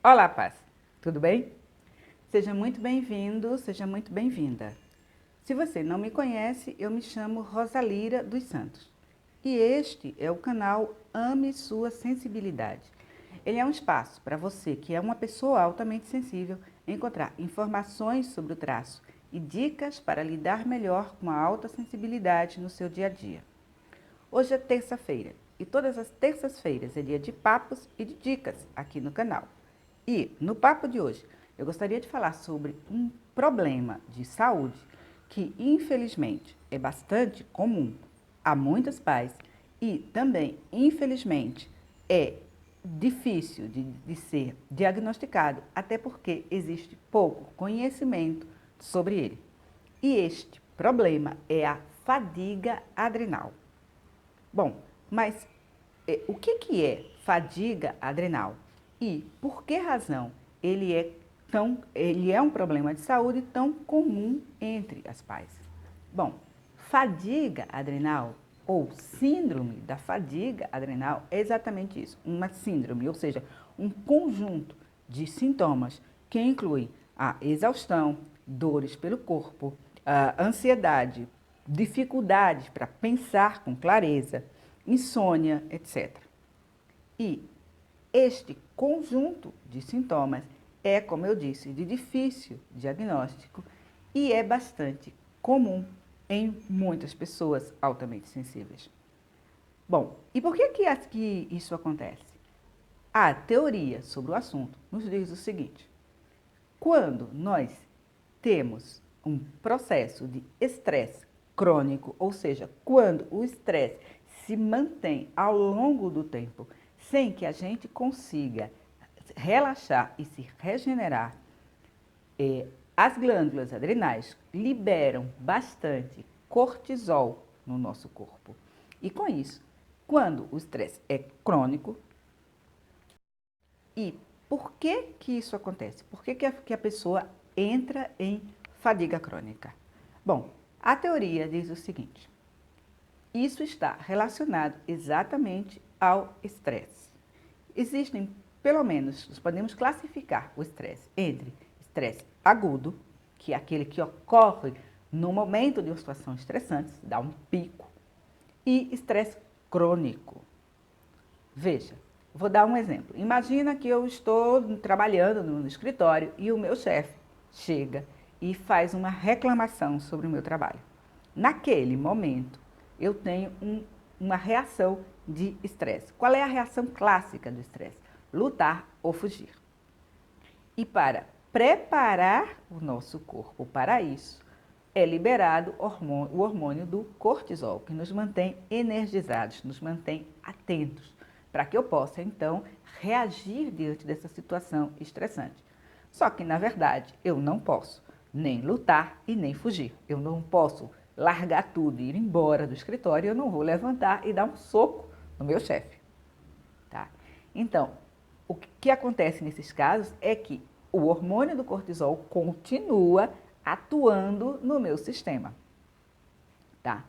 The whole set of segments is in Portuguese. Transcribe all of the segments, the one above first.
Olá, paz. Tudo bem? Seja muito bem-vindo, seja muito bem-vinda. Se você não me conhece, eu me chamo Rosalira dos Santos. E este é o canal Ame Sua Sensibilidade. Ele é um espaço para você que é uma pessoa altamente sensível encontrar informações sobre o traço e dicas para lidar melhor com a alta sensibilidade no seu dia a dia. Hoje é terça-feira e todas as terças-feiras é dia de papos e de dicas aqui no canal. E no papo de hoje eu gostaria de falar sobre um problema de saúde que infelizmente é bastante comum a muitos pais e também infelizmente é difícil de ser diagnosticado, até porque existe pouco conhecimento sobre ele. E este problema é a fadiga adrenal. Bom, mas o que é fadiga adrenal? E por que razão ele é um problema de saúde tão comum entre as pais? Bom, fadiga adrenal ou síndrome da fadiga adrenal é exatamente isso, uma síndrome, ou seja, um conjunto de sintomas que incluem a exaustão, dores pelo corpo, a ansiedade, dificuldades para pensar com clareza, insônia, etc. E este conjunto de sintomas é, como eu disse, de difícil diagnóstico e é bastante comum em muitas pessoas altamente sensíveis. Bom, e por que isso acontece? A teoria sobre o assunto nos diz o seguinte: quando nós temos um processo de estresse crônico, ou seja, quando o estresse se mantém ao longo do tempo sem que a gente consiga relaxar e se regenerar, as glândulas adrenais liberam bastante cortisol no nosso corpo. E com isso, quando o estresse é crônico, e por que isso acontece? Por que a pessoa entra em fadiga crônica? Bom, a teoria diz o seguinte: isso está relacionado exatamente ao estresse. Existem, pelo menos, nós podemos classificar o estresse entre estresse agudo, que é aquele que ocorre no momento de uma situação estressante, dá um pico, e estresse crônico. Veja, vou dar um exemplo. Imagina que eu estou trabalhando no escritório e o meu chefe chega e faz uma reclamação sobre o meu trabalho. Naquele momento, eu tenho uma reação de estresse. Qual é a reação clássica do estresse? Lutar ou fugir. E para preparar o nosso corpo para isso, é liberado o hormônio do cortisol, que nos mantém energizados, nos mantém atentos, para que eu possa, então, reagir diante dessa situação estressante. Só que, na verdade, eu não posso nem lutar e nem fugir. Eu não posso largar tudo e ir embora do escritório, eu não vou levantar e dar um soco no meu chefe. Tá? Então, o que acontece nesses casos é que o hormônio do cortisol continua atuando no meu sistema. Tá?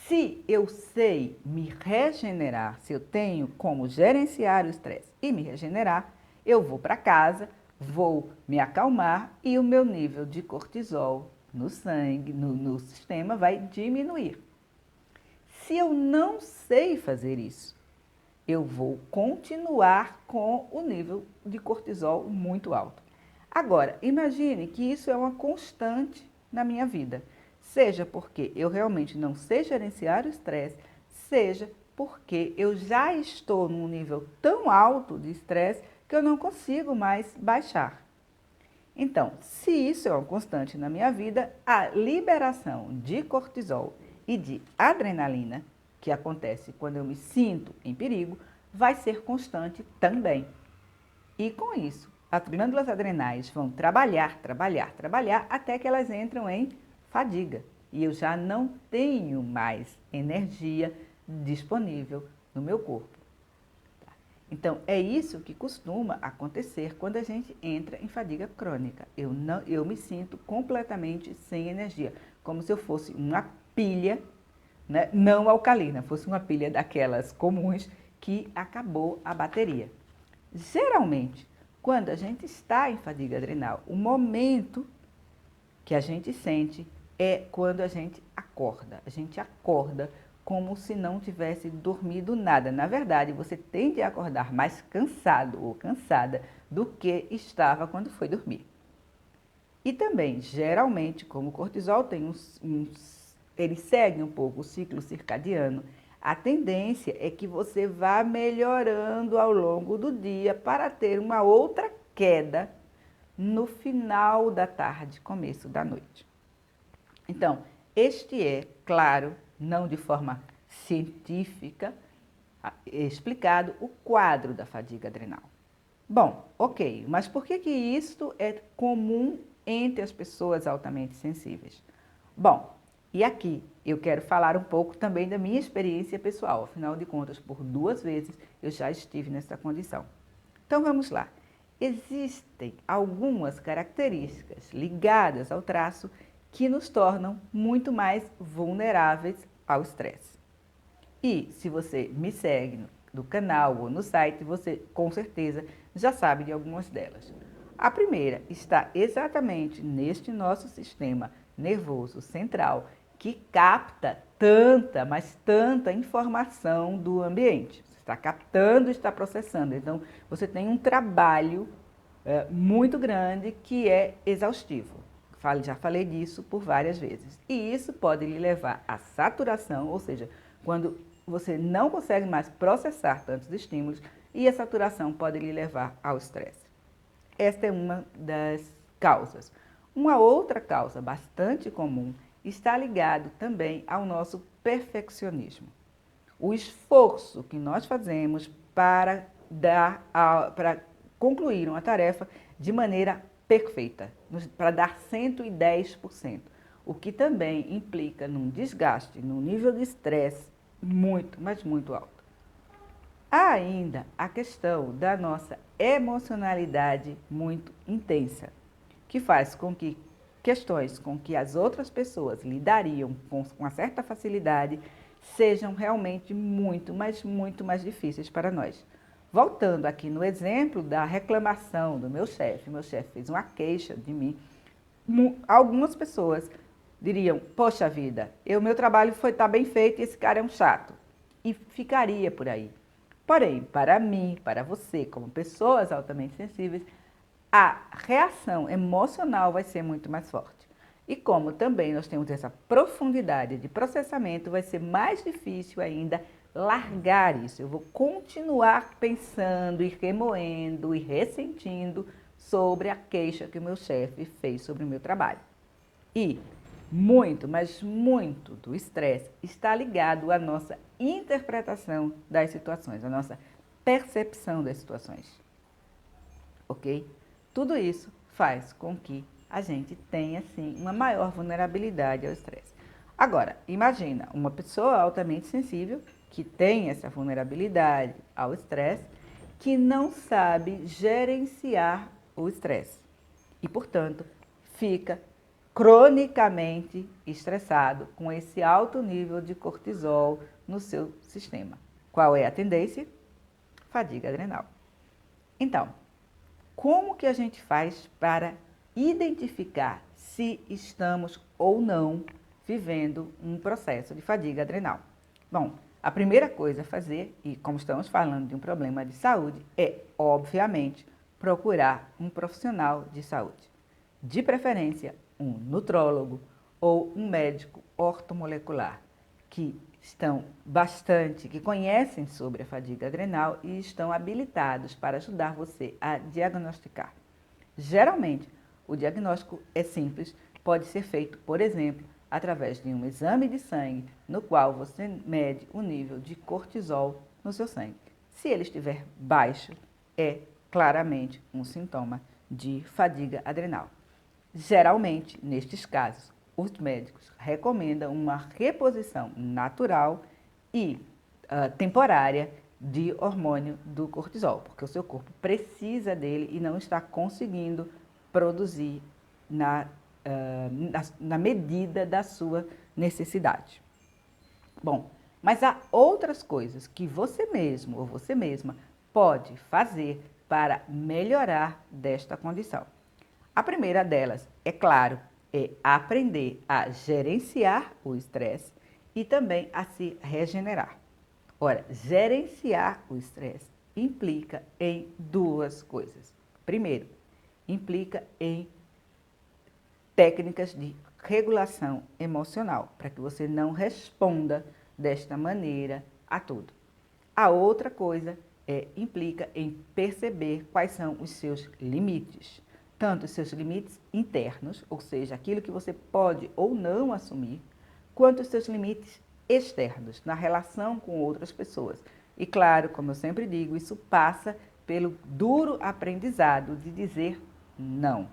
Se eu sei me regenerar, se eu tenho como gerenciar o estresse e me regenerar, eu vou para casa, vou me acalmar e o meu nível de cortisol no sangue, no sistema, vai diminuir. Se eu não sei fazer isso, eu vou continuar com o nível de cortisol muito alto. Agora, imagine que isso é uma constante na minha vida. Seja porque eu realmente não sei gerenciar o estresse, seja porque eu já estou num nível tão alto de estresse que eu não consigo mais baixar. Então, se isso é uma constante na minha vida, a liberação de cortisol e de adrenalina, que acontece quando eu me sinto em perigo, vai ser constante também. E com isso, as glândulas adrenais vão trabalhar até que elas entram em fadiga. E eu já não tenho mais energia disponível no meu corpo. Então, é isso que costuma acontecer quando a gente entra em fadiga crônica. Eu me sinto completamente sem energia, como se eu fosse uma pilha, né, não alcalina, fosse uma pilha daquelas comuns que acabou a bateria. Geralmente, Quando a gente está em fadiga adrenal, o momento que a gente sente é quando a gente acorda. A gente acorda como se não tivesse dormido nada. Na verdade, você tende a acordar mais cansado ou cansada do que estava quando foi dormir. E também, geralmente, como o cortisol tem ele segue um pouco o ciclo circadiano, a tendência é que você vá melhorando ao longo do dia para ter uma outra queda no final da tarde, começo da noite. Então, este é, claro, não de forma científica, explicado o quadro da fadiga adrenal. Bom, ok, mas por que isso é comum entre as pessoas altamente sensíveis? Bom, e aqui eu quero falar um pouco também da minha experiência pessoal. Afinal de contas, por 2 vezes eu já estive nessa condição. Então vamos lá. Existem algumas características ligadas ao traço que nos tornam muito mais vulneráveis ao estresse. E se você me segue no canal ou no site, você com certeza já sabe de algumas delas. A primeira está exatamente neste nosso sistema nervoso central, que capta tanta, mas tanta informação do ambiente. Você está captando e está processando. Então, você tem um trabalho muito grande que é exaustivo. Já falei disso por várias vezes. E isso pode lhe levar à saturação, ou seja, quando você não consegue mais processar tantos estímulos, e a saturação pode lhe levar ao estresse. Esta é uma das causas. Uma outra causa bastante comum está ligado também ao nosso perfeccionismo. O esforço que nós fazemos para concluir uma tarefa de maneira perfeita, para dar 110%, o que também implica num desgaste, num nível de estresse muito, mas muito alto. Há ainda a questão da nossa emocionalidade muito intensa, que faz com que questões com que as outras pessoas lidariam com uma certa facilidade sejam realmente muito, mas muito mais difíceis para nós. Voltando aqui no exemplo da reclamação do meu chefe fez uma queixa de mim. Algumas pessoas diriam, poxa vida, meu trabalho tá bem feito e esse cara é um chato. E ficaria por aí. Porém, para mim, para você, como pessoas altamente sensíveis, a reação emocional vai ser muito mais forte. E como também nós temos essa profundidade de processamento, vai ser mais difícil ainda largar isso. Eu vou continuar pensando e remoendo e ressentindo sobre a queixa que o meu chefe fez sobre o meu trabalho. E muito, mas muito do estresse está ligado à nossa interpretação das situações, à nossa percepção das situações. Ok? Tudo isso faz com que a gente tenha, sim, uma maior vulnerabilidade ao estresse. Agora, imagina uma pessoa altamente sensível que tem essa vulnerabilidade ao estresse, que não sabe gerenciar o estresse e, portanto, fica cronicamente estressado com esse alto nível de cortisol no seu sistema. Qual é a tendência? Fadiga adrenal. Então, como que a gente faz para identificar se estamos ou não vivendo um processo de fadiga adrenal? Bom, a primeira coisa a fazer, e como estamos falando de um problema de saúde, é, obviamente, procurar um profissional de saúde. De preferência, um nutrólogo ou um médico ortomolecular, que que conhecem sobre a fadiga adrenal e estão habilitados para ajudar você a diagnosticar. Geralmente, o diagnóstico é simples, pode ser feito, por exemplo, através de um exame de sangue, no qual você mede o nível de cortisol no seu sangue. Se ele estiver baixo, é claramente um sintoma de fadiga adrenal. Geralmente, nestes casos, os médicos recomendam uma reposição natural e temporária de hormônio do cortisol, porque o seu corpo precisa dele e não está conseguindo produzir na medida da sua necessidade. Bom, mas há outras coisas que você mesmo ou você mesma pode fazer para melhorar desta condição. A primeira delas, é claro, é aprender a gerenciar o estresse e também a se regenerar. Ora, gerenciar o estresse implica em duas coisas. Primeiro, implica em técnicas de regulação emocional, para que você não responda desta maneira a tudo. A outra coisa implica em perceber quais são os seus limites, tanto os seus limites internos, ou seja, aquilo que você pode ou não assumir, quanto os seus limites externos, na relação com outras pessoas. E claro, como eu sempre digo, isso passa pelo duro aprendizado de dizer não.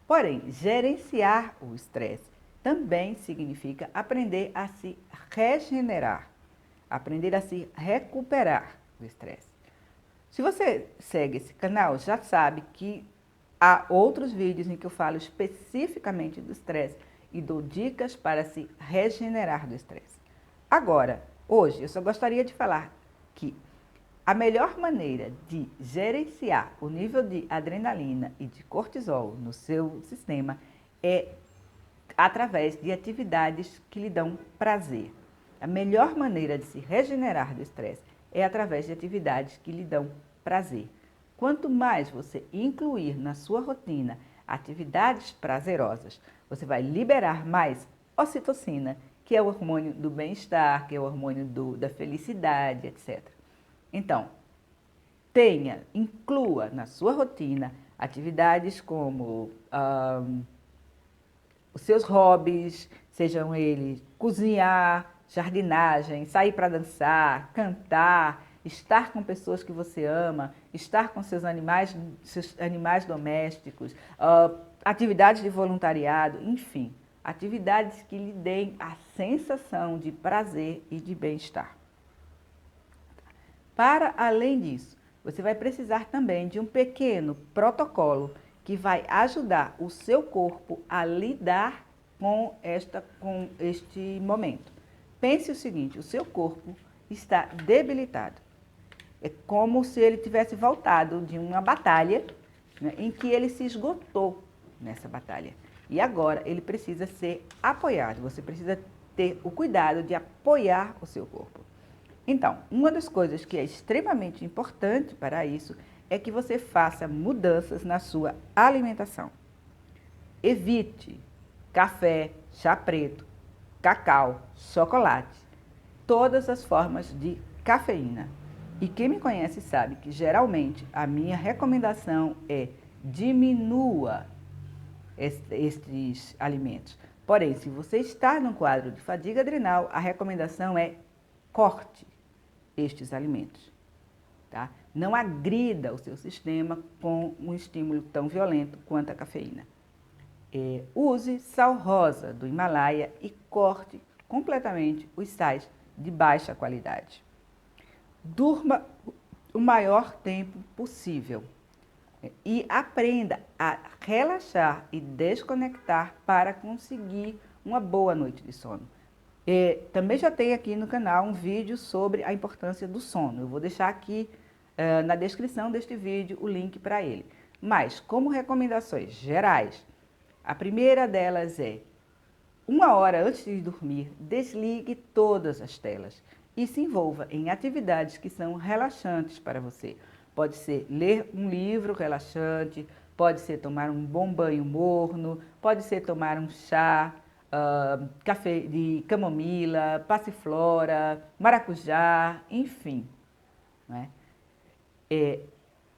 Porém, gerenciar o estresse também significa aprender a se regenerar, aprender a se recuperar do estresse. Se você segue esse canal, já sabe que há outros vídeos em que eu falo especificamente do estresse e dou dicas para se regenerar do estresse. Agora, hoje, eu só gostaria de falar que a melhor maneira de gerenciar o nível de adrenalina e de cortisol no seu sistema é através de atividades que lhe dão prazer. A melhor maneira de se regenerar do estresse é através de atividades que lhe dão prazer. Quanto mais você incluir na sua rotina atividades prazerosas, você vai liberar mais ocitocina, que é o hormônio do bem-estar, que é o hormônio da felicidade, etc. Então, inclua na sua rotina atividades como os seus hobbies, sejam eles cozinhar, jardinagem, sair para dançar, cantar, estar com pessoas que você ama, estar com seus animais domésticos, atividades de voluntariado, enfim, atividades que lhe deem a sensação de prazer e de bem-estar. Para além disso, você vai precisar também de um pequeno protocolo que vai ajudar o seu corpo a lidar com este momento. Pense o seguinte, o seu corpo está debilitado. É como se ele tivesse voltado de uma batalha, né, em que ele se esgotou nessa batalha. E agora ele precisa ser apoiado. Você precisa ter o cuidado de apoiar o seu corpo. Então, uma das coisas que é extremamente importante para isso é que você faça mudanças na sua alimentação. Evite café, chá preto, cacau, chocolate, todas as formas de cafeína. E quem me conhece sabe que geralmente a minha recomendação é diminua estes alimentos. Porém, se você está num quadro de fadiga adrenal, a recomendação é corte estes alimentos. Tá? Não agrida o seu sistema com um estímulo tão violento quanto a cafeína. Use sal rosa do Himalaia e corte completamente os sais de baixa qualidade. Durma o maior tempo possível e aprenda a relaxar e desconectar para conseguir uma boa noite de sono. Também já tem aqui no canal um vídeo sobre a importância do sono. Eu vou deixar aqui na descrição deste vídeo o link para ele. Mas, como recomendações gerais, a primeira delas é: 1 hora antes de dormir, desligue todas as telas e se envolva em atividades que são relaxantes para você. Pode ser ler um livro relaxante, pode ser tomar um bom banho morno, pode ser tomar um chá, café de camomila, passiflora, maracujá, enfim. Né?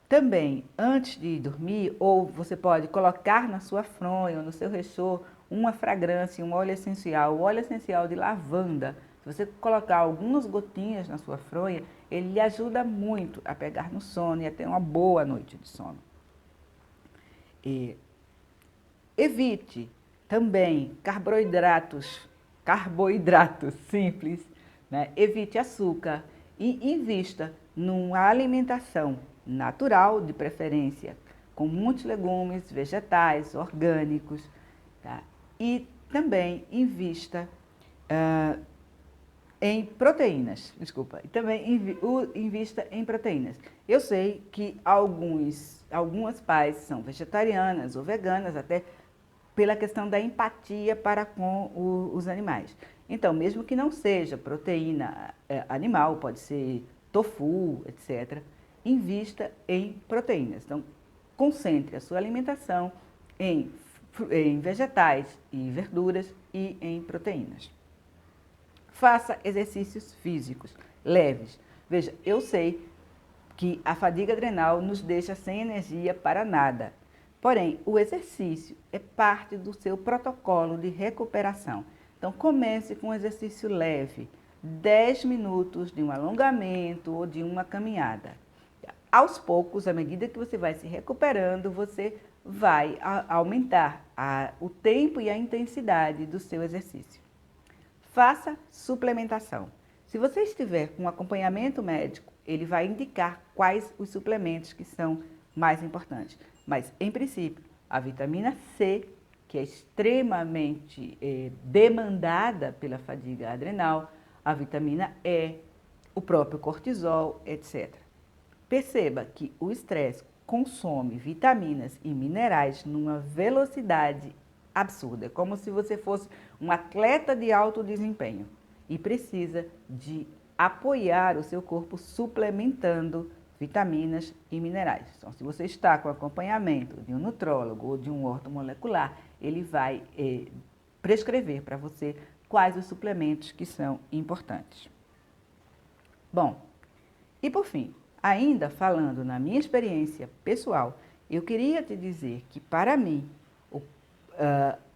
Também, antes de dormir, ou você pode colocar na sua fronha ou no seu rechô uma fragrância, um óleo essencial, o óleo essencial de lavanda. Se você colocar algumas gotinhas na sua fronha, ele lhe ajuda muito a pegar no sono e a ter uma boa noite de sono. Evite também carboidratos simples, né? Evite açúcar e invista numa alimentação natural, de preferência, com muitos legumes, vegetais, orgânicos, tá? E também invista em proteínas, desculpa, e também invista em proteínas. Eu sei que algumas pais são vegetarianas ou veganas, até pela questão da empatia para com os animais. Então, mesmo que não seja proteína animal, pode ser tofu, etc., invista em proteínas. Então, concentre a sua alimentação em vegetais e verduras e em proteínas. Faça exercícios físicos leves. Veja, eu sei que a fadiga adrenal nos deixa sem energia para nada. Porém, o exercício é parte do seu protocolo de recuperação. Então, comece com um exercício leve, 10 minutos de um alongamento ou de uma caminhada. Aos poucos, à medida que você vai se recuperando, você vai aumentar o tempo e a intensidade do seu exercício. Faça suplementação. Se você estiver com acompanhamento médico, ele vai indicar quais os suplementos que são mais importantes. Mas, em princípio, a vitamina C, que é extremamente demandada pela fadiga adrenal, a vitamina E, o próprio cortisol, etc. Perceba que o estresse consome vitaminas e minerais numa velocidade absurda, como se você fosse um atleta de alto desempenho e precisa de apoiar o seu corpo suplementando vitaminas e minerais. Então, se você está com acompanhamento de um nutrólogo ou de um ortomolecular, ele vai prescrever para você quais os suplementos que são importantes. Bom, e por fim, ainda falando na minha experiência pessoal, eu queria te dizer que, para mim,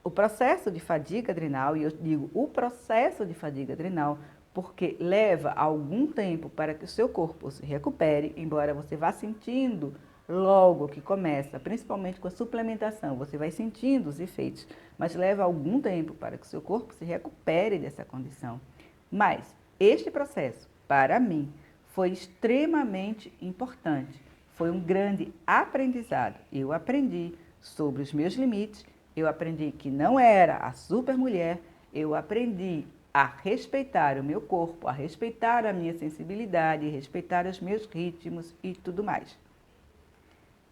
o processo de fadiga adrenal, e eu digo o processo de fadiga adrenal, porque leva algum tempo para que o seu corpo se recupere, embora você vá sentindo logo que começa, principalmente com a suplementação, você vai sentindo os efeitos, mas leva algum tempo para que o seu corpo se recupere dessa condição. Mas este processo, para mim, foi extremamente importante, foi um grande aprendizado. Eu aprendi sobre os meus limites, eu aprendi que não era a supermulher, eu aprendi a respeitar o meu corpo, a respeitar a minha sensibilidade, respeitar os meus ritmos e tudo mais.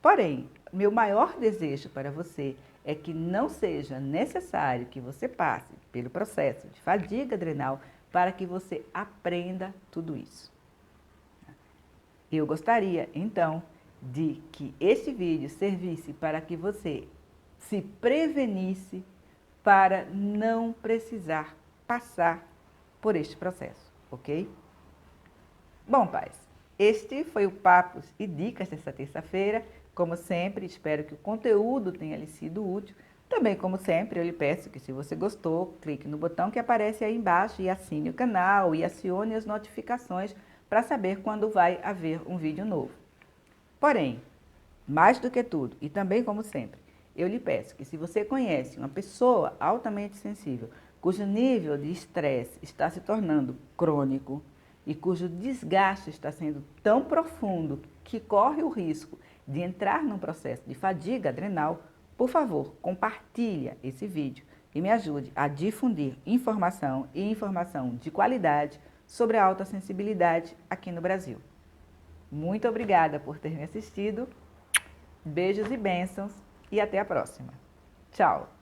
Porém, meu maior desejo para você é que não seja necessário que você passe pelo processo de fadiga adrenal para que você aprenda tudo isso. Eu gostaria, então, de que este vídeo servisse para que você se prevenisse para não precisar passar por este processo, ok? Bom, pais, este foi o Papos e Dicas desta terça-feira. Como sempre, espero que o conteúdo tenha lhe sido útil. Também, como sempre, eu lhe peço que, se você gostou, clique no botão que aparece aí embaixo e assine o canal e acione as notificações para saber quando vai haver um vídeo novo. Porém, mais do que tudo, e também como sempre, eu lhe peço que, se você conhece uma pessoa altamente sensível, cujo nível de estresse está se tornando crônico e cujo desgaste está sendo tão profundo que corre o risco de entrar num processo de fadiga adrenal, por favor, compartilhe esse vídeo e me ajude a difundir informação e informação de qualidade sobre a alta sensibilidade aqui no Brasil. Muito obrigada por ter me assistido. Beijos e bênçãos e até a próxima. Tchau!